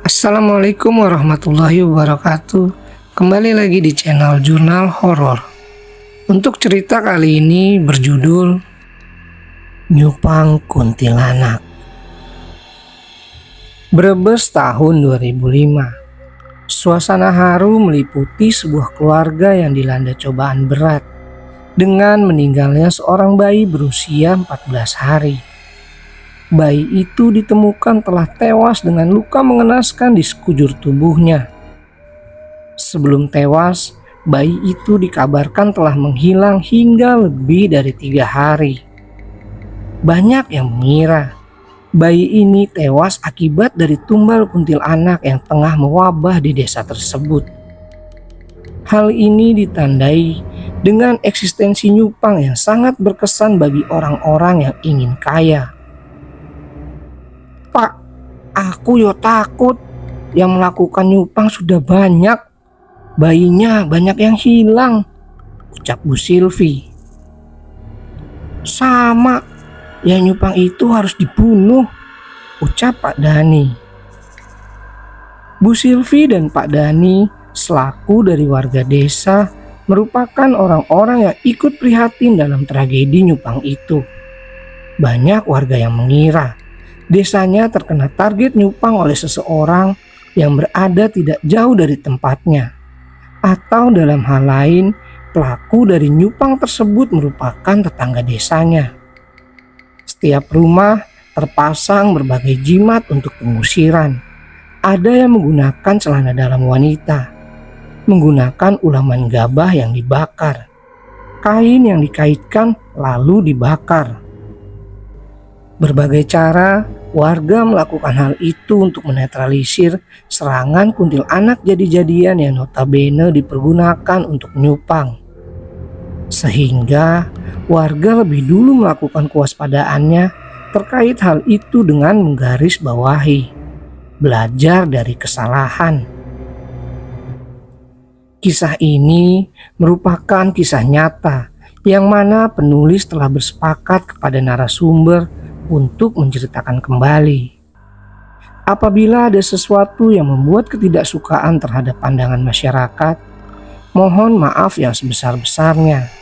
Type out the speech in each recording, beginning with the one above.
Assalamualaikum warahmatullahi wabarakatuh. Kembali lagi di channel Jurnal Horor. Untuk cerita kali ini berjudul Nyupang Kuntilanak. Brebes tahun 2005. Suasana haru meliputi sebuah keluarga yang dilanda cobaan berat dengan meninggalnya seorang bayi berusia 14 hari. Bayi itu ditemukan telah tewas dengan luka mengenaskan di sekujur tubuhnya. Sebelum tewas, bayi itu dikabarkan telah menghilang hingga lebih dari 3 hari. Banyak yang mengira bayi ini tewas akibat dari tumbal kuntilanak yang tengah mewabah di desa tersebut. Hal ini ditandai dengan eksistensi nyupang yang sangat berkesan bagi orang-orang yang ingin kaya. "Pak, aku yo takut, yang melakukan nyupang sudah banyak. Bayinya banyak yang hilang," ucap Bu Silvi. "Sama, yang nyupang itu harus dibunuh," ucap Pak Dani. Bu Silvi dan Pak Dani selaku dari warga desa merupakan orang-orang yang ikut prihatin dalam tragedi nyupang itu. Banyak warga yang mengira desanya terkena target nyupang oleh seseorang yang berada tidak jauh dari tempatnya. Atau dalam hal lain, pelaku dari nyupang tersebut merupakan tetangga desanya. Setiap rumah terpasang berbagai jimat untuk pengusiran. Ada yang menggunakan celana dalam wanita, menggunakan ulaman gabah yang dibakar, kain yang dikaitkan lalu dibakar. Berbagai cara warga melakukan hal itu untuk menetralisir serangan kuntilanak jadi-jadian yang notabene dipergunakan untuk nyupang. Sehingga warga lebih dulu melakukan kewaspadaannya terkait hal itu dengan menggarisbawahi, belajar dari kesalahan. Kisah ini merupakan kisah nyata yang mana penulis telah bersepakat kepada narasumber untuk menceritakan kembali. Apabila ada sesuatu yang membuat ketidaksukaan terhadap pandangan masyarakat, mohon maaf yang sebesar-besarnya.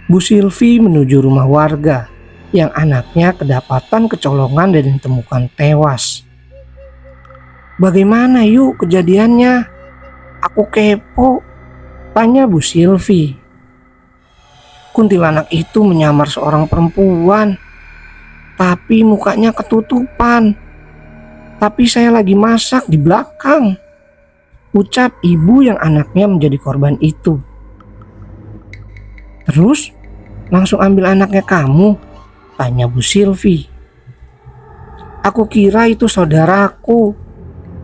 Bu Silvi menuju rumah warga yang anaknya kedapatan kecolongan dan ditemukan tewas. "Bagaimana yuk kejadiannya? Aku kepo," tanya Bu Silvi. "Kuntilanak itu menyamar seorang perempuan, tapi mukanya ketutupan. Tapi saya lagi masak di belakang," ucap ibu yang anaknya menjadi korban itu. "Terus langsung ambil anaknya kamu?" tanya Bu Silvi. "Aku kira itu saudaraku,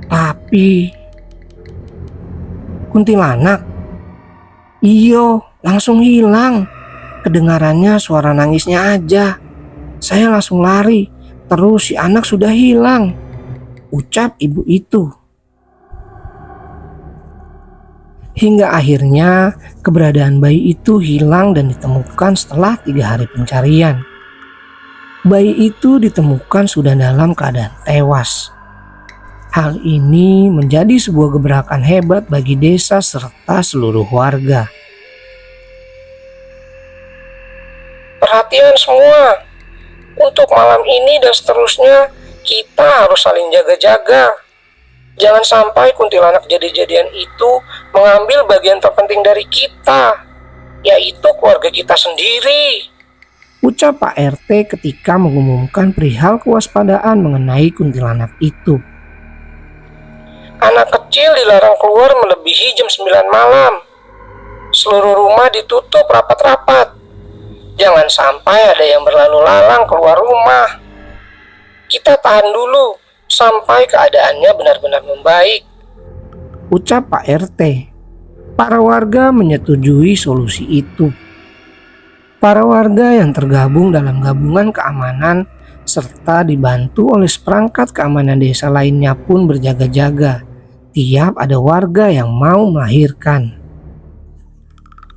tapi..." "Kuntilanak?" "Iyo, langsung hilang. Kedengarannya suara nangisnya aja. Saya langsung lari, terus si anak sudah hilang," ucap ibu itu. Hingga akhirnya keberadaan bayi itu hilang dan ditemukan setelah 3 hari pencarian. Bayi itu ditemukan sudah dalam keadaan tewas. Hal ini menjadi sebuah gebrakan hebat bagi desa serta seluruh warga. "Perhatian semua, untuk malam ini dan seterusnya kita harus saling jaga-jaga. Jangan sampai kuntilanak jadi-jadian itu mengambil bagian terpenting dari kita, yaitu keluarga kita sendiri," ucap Pak RT ketika mengumumkan perihal kewaspadaan mengenai kuntilanak itu. "Anak kecil dilarang keluar melebihi jam 9 malam. Seluruh rumah ditutup rapat-rapat. Jangan sampai ada yang berlalu lalang keluar rumah. Kita tahan dulu sampai keadaannya benar-benar membaik," ucap Pak RT. Para warga menyetujui solusi itu. Para warga yang tergabung dalam gabungan keamanan serta dibantu oleh seperangkat keamanan desa lainnya pun berjaga-jaga tiap ada warga yang mau melahirkan.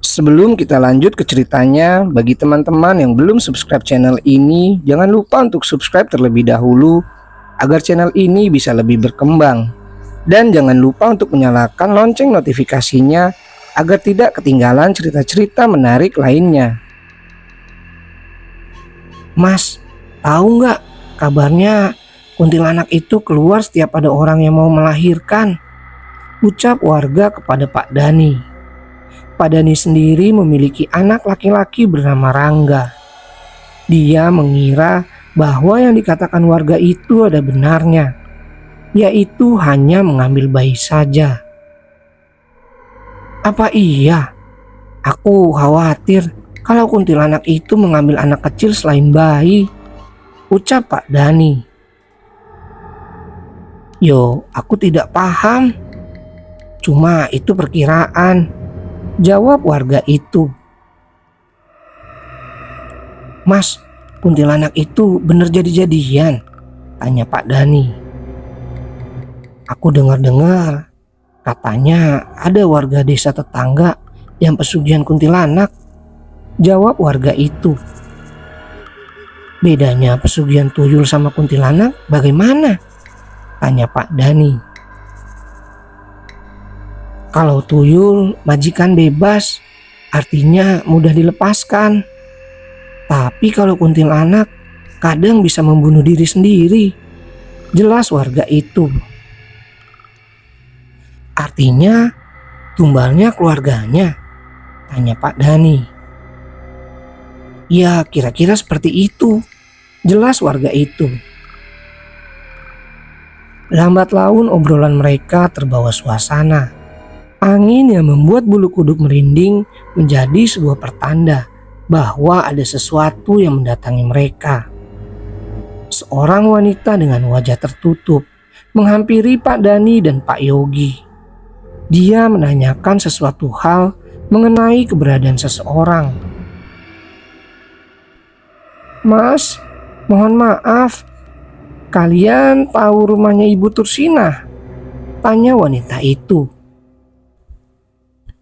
Sebelum kita lanjut ke ceritanya, bagi teman-teman yang belum subscribe channel ini, jangan lupa untuk subscribe terlebih dahulu agar channel ini bisa lebih berkembang. Dan jangan lupa untuk menyalakan lonceng notifikasinya agar tidak ketinggalan cerita-cerita menarik lainnya. Mas, tahu nggak kabarnya kuntilanak itu keluar setiap ada orang yang mau melahirkan? Ucap warga kepada Pak Dani. Pak Dani sendiri memiliki anak laki-laki bernama Rangga. Dia mengira bahwa yang dikatakan warga itu ada benarnya, yaitu hanya mengambil bayi saja. Apa iya? Aku khawatir kalau kuntilanak itu mengambil anak kecil selain bayi, ucap Pak Dani. Yo, aku tidak paham. Cuma itu perkiraan, jawab warga itu. Mas, kuntilanak itu benar jadi-jadian? Tanya Pak Dani. Aku dengar-dengar katanya ada warga desa tetangga yang pesugihan kuntilanak, jawab warga itu. Bedanya pesugihan tuyul sama kuntilanak bagaimana? Tanya Pak Dani. Kalau tuyul majikan bebas, artinya mudah dilepaskan. Tapi kalau kuntilanak kadang bisa membunuh diri sendiri, jelas warga itu. Artinya tumbalnya keluarganya? Tanya Pak Dani. Ya kira-kira seperti itu, jelas warga itu. Lambat laun obrolan mereka terbawa suasana. Angin yang membuat bulu kuduk merinding menjadi sebuah pertanda bahwa ada sesuatu yang mendatangi mereka. Seorang wanita dengan wajah tertutup menghampiri Pak Dani dan Pak Yogi. Dia menanyakan sesuatu hal mengenai keberadaan seseorang. Mas, mohon maaf, kalian tahu rumahnya Ibu Tursina? Tanya wanita itu.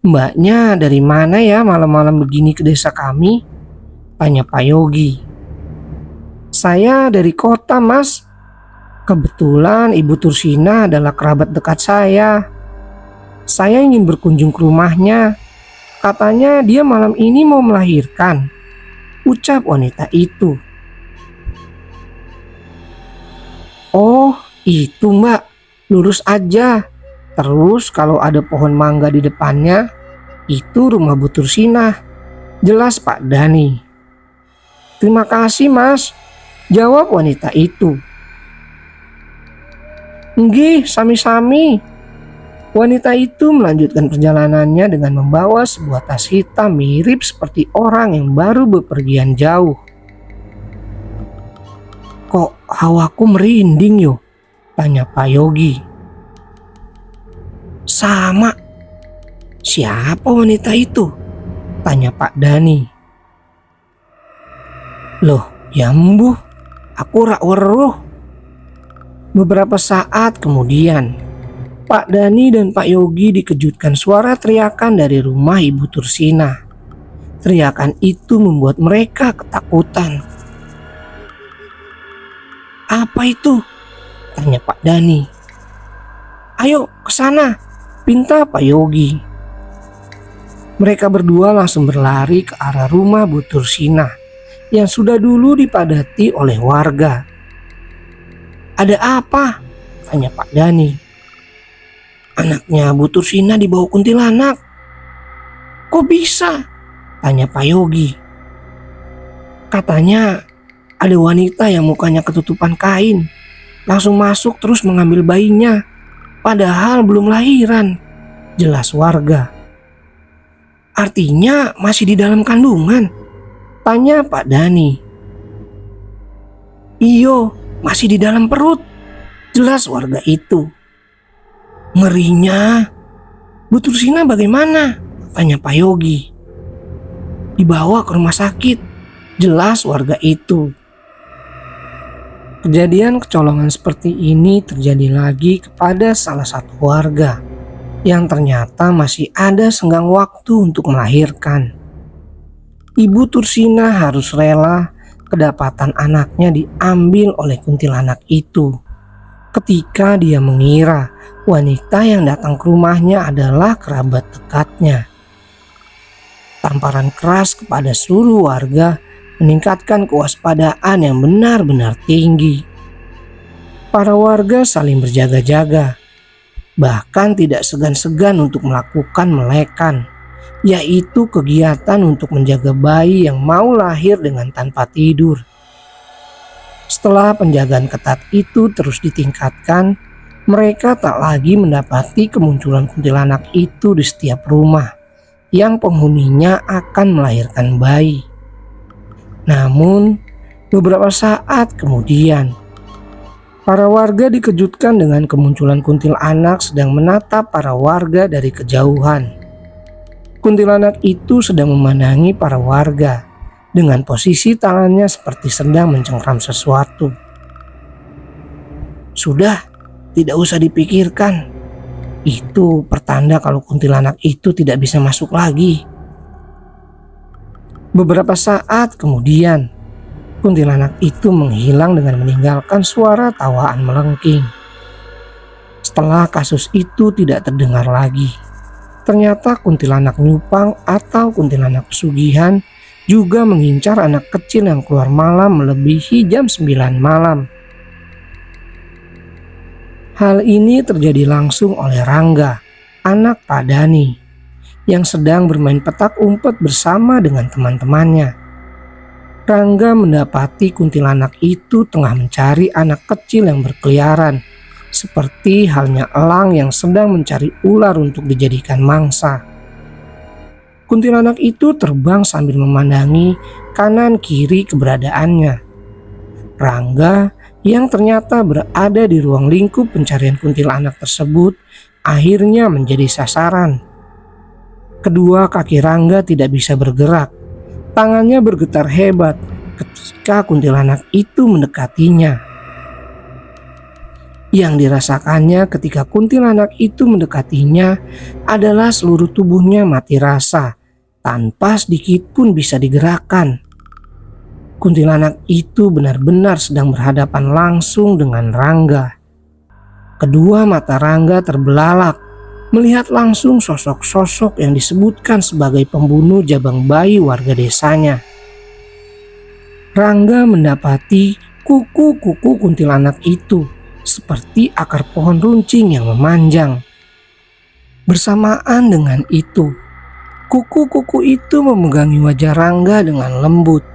Mbaknya dari mana ya malam-malam begini ke desa kami? Tanya Pak Yogi. Saya dari kota, Mas. Kebetulan Ibu Tursina adalah kerabat dekat saya. Saya ingin berkunjung ke rumahnya. Katanya dia malam ini mau melahirkan, ucap wanita itu. Oh, itu Mbak. Lurus aja. Terus kalau ada pohon mangga di depannya, itu rumah Bu Tursina, jelas Pak Dani. Terima kasih Mas, jawab wanita itu. Nggih, sami-sami. Wanita itu melanjutkan perjalanannya dengan membawa sebuah tas hitam mirip seperti orang yang baru bepergian jauh. Kok hawaku merinding yo? Tanya Pak Yogi. Sama. Siapa wanita itu? Tanya Pak Dani. Loh, ya embuh, aku rak weruh. Beberapa saat kemudian, Pak Dani dan Pak Yogi dikejutkan suara teriakan dari rumah Ibu Tursina. Teriakan itu membuat mereka ketakutan. Apa itu? Tanya Pak Dani. Ayo ke sana, pinta Pak Yogi. Mereka berdua langsung berlari ke arah rumah Bu Tursina yang sudah dulu dipadati oleh warga. Ada apa? Tanya Pak Dani. Anaknya Bu Tursina dibawa kuntilanak. Kok bisa? Tanya Pak Yogi. Katanya ada wanita yang mukanya ketutupan kain, langsung masuk terus mengambil bayinya, padahal belum lahiran, jelas warga. Artinya masih di dalam kandungan? Tanya Pak Dani. Iyo, masih di dalam perut, jelas warga itu. Ngerinya. Bu Tursina bagaimana? Tanya Pak Yogi. Dibawa ke rumah sakit, jelas warga itu. Kejadian kecolongan seperti ini terjadi lagi kepada salah satu warga. yang ternyata masih ada senggang waktu untuk melahirkan. Ibu Tursina harus rela kedapatan anaknya diambil oleh kuntilanak itu ketika dia mengira wanita yang datang ke rumahnya adalah kerabat dekatnya. Tamparan keras kepada seluruh warga meningkatkan kewaspadaan yang benar-benar tinggi. Para warga saling berjaga-jaga, bahkan tidak segan-segan untuk melakukan melekan, yaitu kegiatan untuk menjaga bayi yang mau lahir dengan tanpa tidur. Setelah penjagaan ketat itu terus ditingkatkan, mereka tak lagi mendapati kemunculan kuntilanak itu di setiap rumah yang penghuninya akan melahirkan bayi. Namun, beberapa saat kemudian, para warga dikejutkan dengan kemunculan kuntilanak sedang menatap para warga dari kejauhan. Kuntilanak itu sedang memandangi para warga dengan posisi tangannya seperti sedang mencengkram sesuatu. Sudah, tidak usah dipikirkan. Itu pertanda kalau kuntilanak itu tidak bisa masuk lagi. Beberapa saat kemudian, kuntilanak itu menghilang dengan meninggalkan suara tawaan melengking. Setelah kasus itu tidak terdengar lagi, ternyata kuntilanak nyupang atau kuntilanak pesugihan juga mengincar anak kecil yang keluar malam melebihi jam 9 malam. Hal ini terjadi langsung oleh Rangga, anak Pak Dani, yang sedang bermain petak umpet bersama dengan teman-temannya. Rangga mendapati kuntilanak itu tengah mencari anak kecil yang berkeliaran, seperti halnya elang yang sedang mencari ular untuk dijadikan mangsa. Kuntilanak itu terbang sambil memandangi kanan kiri keberadaannya. Rangga yang ternyata berada di ruang lingkup pencarian kuntilanak tersebut akhirnya menjadi sasaran. Kedua kaki Rangga tidak bisa bergerak, tangannya bergetar hebat ketika kuntilanak itu mendekatinya. Yang dirasakannya ketika kuntilanak itu mendekatinya adalah seluruh tubuhnya mati rasa, tanpa sedikit pun bisa digerakkan. Kuntilanak itu benar-benar sedang berhadapan langsung dengan Rangga. Kedua mata Rangga terbelalak melihat langsung sosok-sosok yang disebutkan sebagai pembunuh jabang bayi warga desanya. Rangga mendapati kuku-kuku kuntilanak itu seperti akar pohon runcing yang memanjang. Bersamaan dengan itu, kuku-kuku itu memegangi wajah Rangga dengan lembut.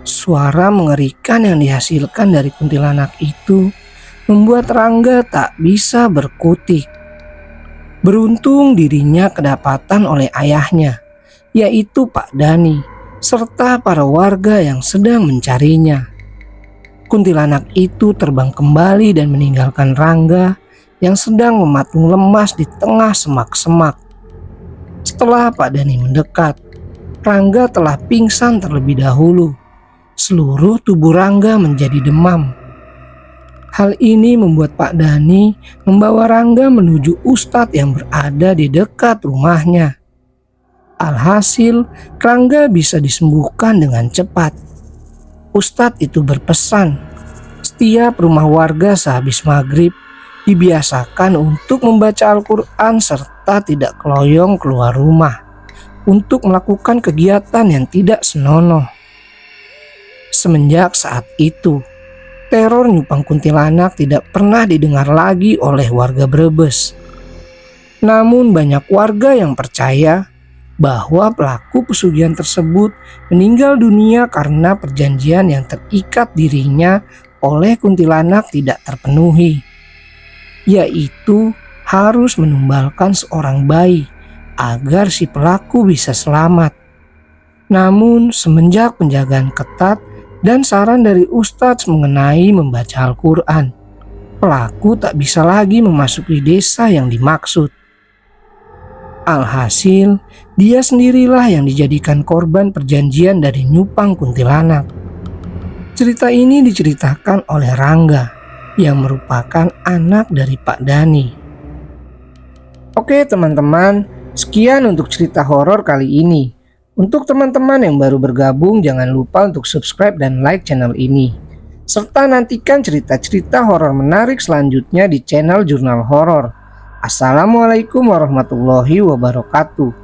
Suara mengerikan yang dihasilkan dari kuntilanak itu membuat Rangga tak bisa berkutik. Beruntung dirinya kedapatan oleh ayahnya, yaitu Pak Dani, serta para warga yang sedang mencarinya. Kuntilanak itu terbang kembali dan meninggalkan Rangga yang sedang mematung lemas di tengah semak-semak. Setelah Pak Dani mendekat, Rangga telah pingsan terlebih dahulu. Seluruh tubuh Rangga menjadi demam. Hal ini membuat Pak Dani membawa Rangga menuju ustadz yang berada di dekat rumahnya. Alhasil, Rangga bisa disembuhkan dengan cepat. Ustadz itu berpesan, setiap rumah warga sehabis maghrib dibiasakan untuk membaca Al-Quran serta tidak keloyong keluar rumah untuk melakukan kegiatan yang tidak senonoh. Semenjak saat itu, teror nyupang kuntilanak tidak pernah didengar lagi oleh warga Brebes. Namun banyak warga yang percaya bahwa pelaku pesugihan tersebut meninggal dunia karena perjanjian yang terikat dirinya oleh kuntilanak tidak terpenuhi, yaitu harus menumbalkan seorang bayi agar si pelaku bisa selamat. Namun semenjak penjagaan ketat dan saran dari ustadz mengenai membaca Al-Quran, pelaku tak bisa lagi memasuki desa yang dimaksud. Alhasil, dia sendirilah yang dijadikan korban perjanjian dari nyupang kuntilanak. Cerita ini diceritakan oleh Rangga yang merupakan anak dari Pak Dani. Oke Oke teman-teman, sekian untuk cerita horor kali ini. Untuk teman-teman yang baru bergabung, jangan lupa untuk subscribe dan like channel ini. Serta nantikan cerita-cerita horor menarik selanjutnya di channel Jurnal Horor. Assalamualaikum warahmatullahi wabarakatuh.